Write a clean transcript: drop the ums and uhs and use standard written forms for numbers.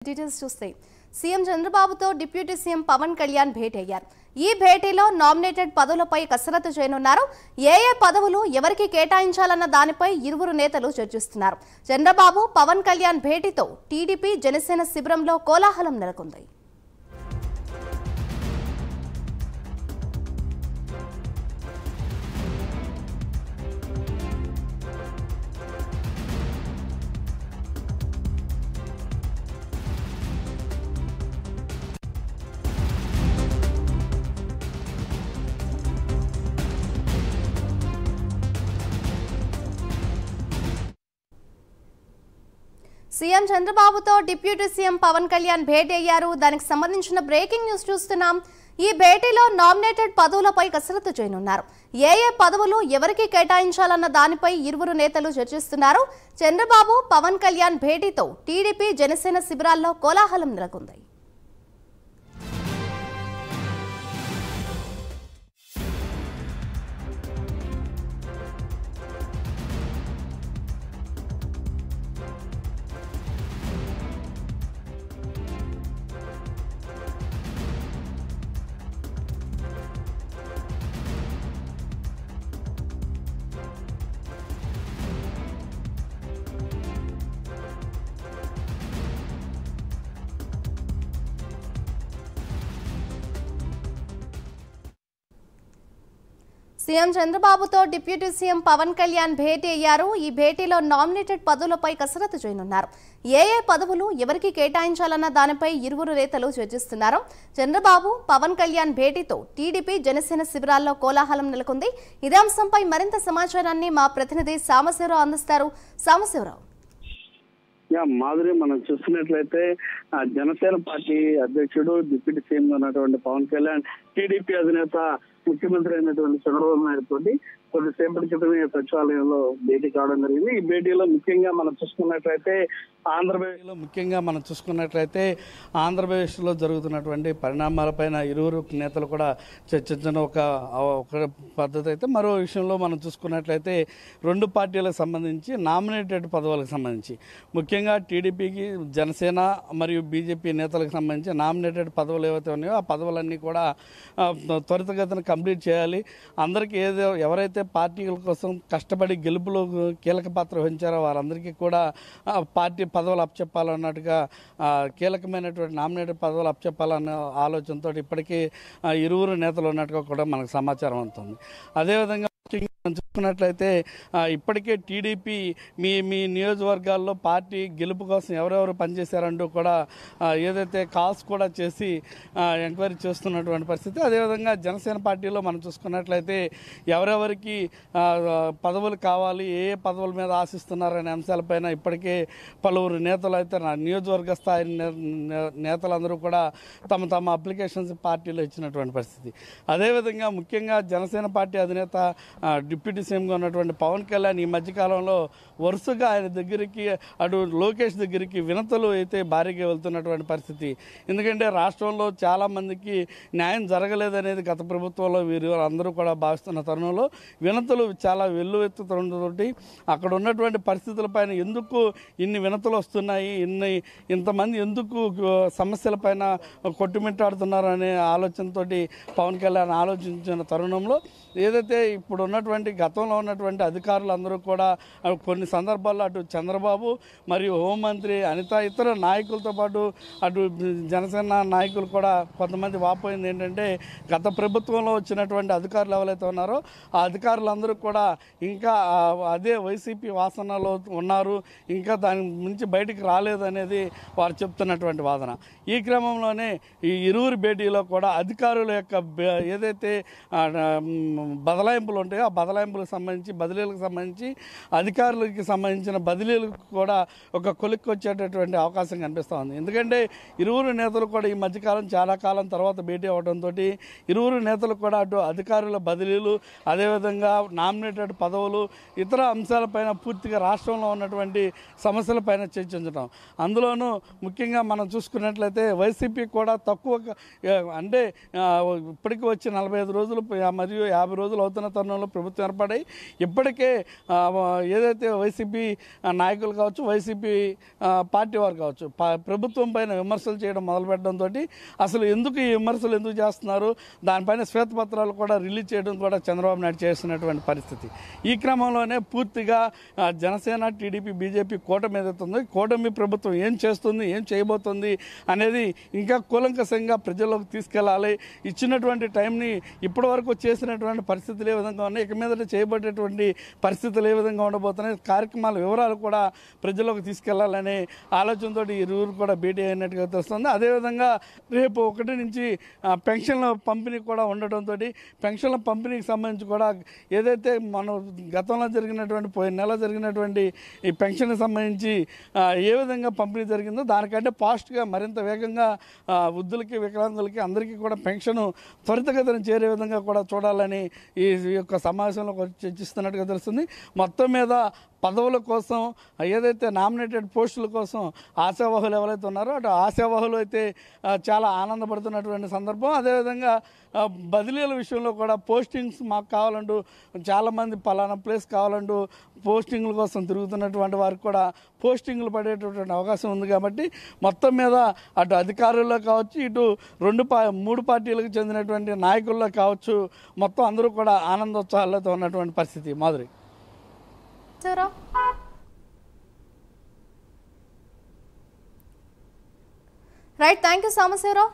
Details చూస్తే CM చంద్రబాబుతో deputy CM Pawan Kalyan భేటీ అయ్యారు. ఈ భేటీలో నామినేటెడ్ పదవులపై కసరత్తు చేయనున్నారు. ఏ పదవులు ఎవరికి కేటాయించాలన్న దానిపై ఇరువురు నేతలు చర్చిస్తున్నారు. చంద్రబాబు పవన్ కళ్యాణ్ భేటీతో టీడీపీ జనసేన శిబిరంలో కోలాహలం నెలకొంది. సీఎం చంద్రబాబుతో డిప్యూటీ సీఎం పవన్ కళ్యాణ్ భేటీ అయ్యారు. దానికి సంబంధించిన బ్రేకింగ్ న్యూస్ చూస్తున్నాం. ఈ భేటీలో నామినేటెడ్ పదవులపై కసరత్తు చేయనున్నారు. ఏ పదవులు ఎవరికి కేటాయించాలన్న దానిపై ఇరువురు నేతలు చర్చిస్తున్నారు. చంద్రబాబు పవన్ కళ్యాణ్ భేటీతో టీడీపీ జనసేన శిబిరాల్లో కోలాహలం నెలకొంది. సీఎం చంద్రబాబుతో డిప్యూటీ సీఎం పవన్ కళ్యాణ్ భేటీ అయ్యారు. ఈ భేటీలో నామినేటెడ్ పదవులపై కసరత్తు చేయనున్నారు. ఏ పదవులు ఎవరికి కేటాయించాలన్న దానిపై ఇరువురు నేతలు చర్చిస్తున్నారు. చంద్రబాబు పవన్ కళ్యాణ్ భేటీతో టీడీపీ జనసేన శిబిరాల్లో కోలాహలం నెలకొంది. ఇదే అంశంపై మరింత సమాచారాన్ని మా ప్రతినిధి సాంబశివరావు అందిస్తారు. సాంబశివరావు. మాధురి, మనం చూస్తున్నట్లయితే జనసేన పార్టీ అధ్యక్షుడు డిప్యూటీ సీఎం ఉన్నటువంటి పవన్ కళ్యాణ్ టీడీపీ అధినేత ముఖ్యమంత్రి అయినటువంటి చంద్రబాబు నాయుడు తోటి కొద్దిసేపటి క్రితమే సచివాలయంలో భేటీ కావడం జరిగింది. ఈ భేటీలో ముఖ్యంగా మనం చూసుకున్నట్లయితే ఆంధ్రప్రదేశ్లో జరుగుతున్నటువంటి పరిణామాలపైన ఇరువురు నేతలు కూడా చర్చించడం ఒక పద్ధతి అయితే, మరో విషయంలో మనం చూసుకున్నట్లయితే రెండు పార్టీలకు సంబంధించి నామినేటెడ్ పదవులకు సంబంధించి ముఖ్యంగా టీడీపీకి జనసేన మరియు బీజేపీ నేతలకు సంబంధించి నామినేటెడ్ పదవులు ఏవైతే ఉన్నాయో ఆ పదవులన్నీ కూడా త్వరితగతిన కంప్లీట్ చేయాలి. అందరికీ ఎవరైతే పార్టీల కోసం కష్టపడి గెలుపులో కీలక పాత్ర వహించారో వారందరికీ కూడా పార్టీ పదవులు అప్పచెప్పాలన్నట్టుగా కీలకమైనటువంటి నామినేటెడ్ పదవులు అప్పచెప్పాలన్న ఆలోచనతో ఇప్పటికీ ఇరువురు నేతలు ఉన్నట్టుగా కూడా మనకు సమాచారం అవుతుంది. అదేవిధంగా చూసుకున్నట్లయితే ఇప్పటికే టీడీపీ మీ నియోజకవర్గాల్లో పార్టీ గెలుపు కోసం ఎవరెవరు పనిచేశారంటూ కూడా ఏదైతే కాల్స్ కూడా చేసి ఎంక్వైరీ చేస్తున్నటువంటి పరిస్థితి. అదేవిధంగా జనసేన పార్టీలో మనం చూసుకున్నట్లయితే ఎవరెవరికి పదవులు కావాలి, ఏ పదవుల మీద ఆశిస్తున్నారనే అంశాలపైన ఇప్పటికే పలువురు నేతలు అయితే నియోజకవర్గ స్థాయి నేతలందరూ కూడా తమ తమ అప్లికేషన్స్ పార్టీలో ఇచ్చినటువంటి పరిస్థితి. అదేవిధంగా ముఖ్యంగా జనసేన పార్టీ అధినేత డిప్యూటీ సీఎంగా ఉన్నటువంటి పవన్ కళ్యాణ్ ఈ మధ్యకాలంలో వరుసగా ఆయన దగ్గరికి అటు లోకేష్ దగ్గరికి వినతులు అయితే భారీగా వెళ్తున్నటువంటి పరిస్థితి. ఎందుకంటే రాష్ట్రంలో చాలామందికి న్యాయం జరగలేదనేది గత ప్రభుత్వంలో వీరు అందరూ కూడా భావిస్తున్న తరుణంలో వినతులు చాలా వెల్లువెత్తుతుంటే అక్కడ ఉన్నటువంటి పరిస్థితులపైన ఎందుకు ఇన్ని వినతులు వస్తున్నాయి, ఇంతమంది ఎందుకు సమస్యలపైన కొట్టుమిట్టాడుతున్నారు అనే ఆలోచనతో పవన్ కళ్యాణ్ ఆలోచించిన తరుణంలో ఏదైతే ఇప్పుడు ఉన్నటువంటి గతంలో ఉన్నటువంటి అధికారులందరూ కూడా కొన్ని సందర్భాల్లో అటు చంద్రబాబు మరియు హోంమంత్రి అనిత ఇతర నాయకులతో పాటు అటు జనసేన నాయకులు కూడా కొంతమంది వాపోయింది ఏంటంటే గత ప్రభుత్వంలో వచ్చినటువంటి అధికారులు ఎవరైతే ఉన్నారో ఆ అధికారులందరూ కూడా ఇంకా అదే వైసీపీ వాసనలో ఉన్నారు, ఇంకా దాని నుంచి బయటికి రాలేదనేది వారు చెప్తున్నటువంటి వాదన. ఈ క్రమంలోనే ఈ ఇరువురు భేటీలో కూడా అధికారుల యొక్క ఏదైతే బదలాయింపులు ఉంటాయో ఆ బదలాయింపులకు సంబంధించి బదిలీలకు సంబంధించి అధికారులకి సంబంధించిన బదిలీలకు కూడా ఒక కొలిక్కి వచ్చేటటువంటి అవకాశం కనిపిస్తూ ఉంది. ఎందుకంటే ఇరువురు నేతలు కూడా ఈ మధ్యకాలం చాలా కాలం తర్వాత భేటీ అవడంతో ఇరువురు నేతలు కూడా అటు అధికారుల బదిలీలు, అదేవిధంగా నామినేటెడ్ పదవులు, ఇతర అంశాలపైన పూర్తిగా రాష్ట్రంలో ఉన్నటువంటి సమస్యలపైన చర్చించడం. అందులోనూ ముఖ్యంగా మనం చూసుకున్నట్లయితే వైసీపీ కూడా తక్కువ అంటే ఇప్పటికి వచ్చి 45 రోజులు మరియు 50 రోజులు అవుతున్న తరుణంలో ప్రభుత్వం ప్రభుత్వం ఏర్పడాయి. ఇప్పటికే ఏదైతే వైసీపీ నాయకులు కావచ్చు, వైసీపీ పార్టీ వారు కావచ్చు, ప్రభుత్వం పైన విమర్శలు చేయడం మొదలుపెట్టడంతో అసలు ఎందుకు ఈ విమర్శలు ఎందుకు చేస్తున్నారు, దానిపైన శ్వేతపత్రాలు కూడా రిలీజ్ చేయడం కూడా చంద్రబాబు నాయుడు చేస్తున్నటువంటి పరిస్థితి. ఈ క్రమంలోనే పూర్తిగా జనసేన, టీడీపీ, బీజేపీ కూటమి ఏదైతుంది, కూటమి ప్రభుత్వం ఏం చేస్తుంది, ఏం చేయబోతుంది అనేది ఇంకా కూలంకషంగా ప్రజల్లోకి తీసుకెళ్లాలి. ఇచ్చినటువంటి టైంని ఇప్పటి వరకు చేసినటువంటి పరిస్థితులు ఏ విధంగా ఉన్నాయి, ఇక మీద చేయబడేటువంటి పరిస్థితులు ఏ విధంగా ఉండబోతున్నాయి, కార్యక్రమాల వివరాలు కూడా ప్రజల్లోకి తీసుకెళ్లాలనే ఆలోచనతో ఇరువురు కూడా భేటీ అయినట్టుగా తెలుస్తుంది. అదేవిధంగా రేపు 1 నుంచి పెన్షన్ల పంపిణీ కూడా ఉండటంతో పెన్షన్ల పంపిణీకి సంబంధించి కూడా ఏదైతే మనం గతంలో జరిగినటువంటి పోయిన నెల జరిగినటువంటి ఈ పెన్షన్కి సంబంధించి ఏ విధంగా పంపిణీ జరిగిందో దానికంటే ఫాస్ట్గా మరింత వేగంగా వృద్ధులకి, వికలాంగులకి అందరికీ కూడా పెన్షన్ త్వరితగతిన చేరే విధంగా కూడా చూడాలని ఈ యొక్క సమావేశంలో చర్చిస్తున్నట్టుగా తెలుస్తుంది. మొత్తం మీద పదవుల కోసం, ఏదైతే నామినేటెడ్ పోస్టుల కోసం ఆశావాహులు ఎవరైతే ఉన్నారో అటు ఆశావాహులు అయితే చాలా ఆనందపడుతున్నటువంటి సందర్భం. అదేవిధంగా బదిలీల విషయంలో కూడా పోస్టింగ్స్ మాకు కావాలంటూ చాలామంది పలానా ప్లేస్ కావాలంటూ పోస్టింగ్ల కోసం తిరుగుతున్నటువంటి వారికి కూడా పోస్టింగ్లు పడేటటువంటి అవకాశం ఉంది. కాబట్టి మొత్తం మీద అటు అధికారుల్లో కావచ్చు, ఇటు 3 పార్టీలకు చెందినటువంటి నాయకుల్లో కావచ్చు, మొత్తం అందరూ కూడా ఆనందోత్సాహాలతో ఉన్నటువంటి పరిస్థితి. Madhuri. Right, thank you Sambasivarao.